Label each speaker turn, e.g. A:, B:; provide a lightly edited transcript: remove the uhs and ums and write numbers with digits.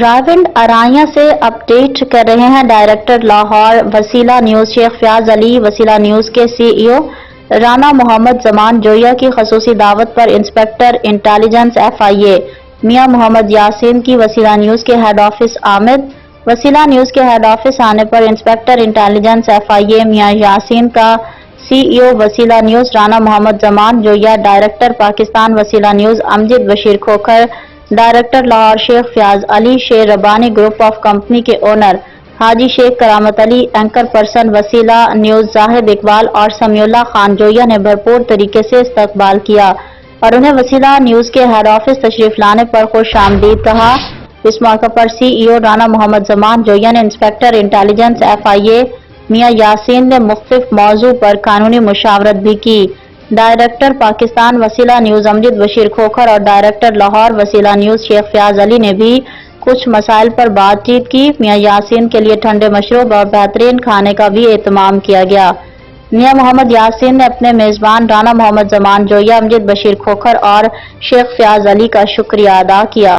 A: راولپنڈی ارائیاں سے اپڈیٹ کر رہے ہیں ڈائریکٹر لاہور وسیلہ نیوز شیخ فیاض علی۔ وسیلہ نیوز کے سی ای او رانا محمد زمان جویہ کی خصوصی دعوت پر انسپکٹر انٹیلیجنس ایف آئی اے میاں محمد یاسین کی وسیلہ نیوز کے ہیڈ آفس آمد۔ وسیلہ نیوز کے ہیڈ آفس آنے پر انسپکٹر انٹیلیجنس ایف آئی اے میاں یاسین کا سی ای او وسیلہ نیوز رانا محمد زمان جویہ، ڈائریکٹر پاکستان وسیلہ news Amjad Bashir Khokhar, director Lahore Sheikh Fayyaz Ali, Sher Rabbani group of company کے اونر حاجی شیخ کرامت علی، اینکر پرسن وسیلہ نیوز زاہد اقبال اور سمیع اللہ خان جویہ نے بھرپور طریقے سے استقبال کیا اور انہیں وسیلہ نیوز کے ہیڈ آفس تشریف لانے پر خوش آمدید کہا۔ اس موقع پر سی ای او رانا محمد زمان جویہ نے انسپکٹر انٹیلیجنس ایف آئی اے میاں یاسین نے مختلف موضوع پر قانونی مشاورت بھی کی۔ ڈائریکٹر پاکستان وسیلہ نیوز امجد بشیر کھوکھر اور ڈائریکٹر لاہور وسیلہ نیوز شیخ فیاض علی نے بھی کچھ مسائل پر بات چیت کی۔ میاں یاسین کے لیے ٹھنڈے مشروب اور بہترین کھانے کا بھی اہتمام کیا گیا۔ میاں محمد یاسین نے اپنے میزبان رانا محمد زمان جویہ، امجد بشیر کھوکھر اور شیخ فیاض علی کا شکریہ ادا کیا۔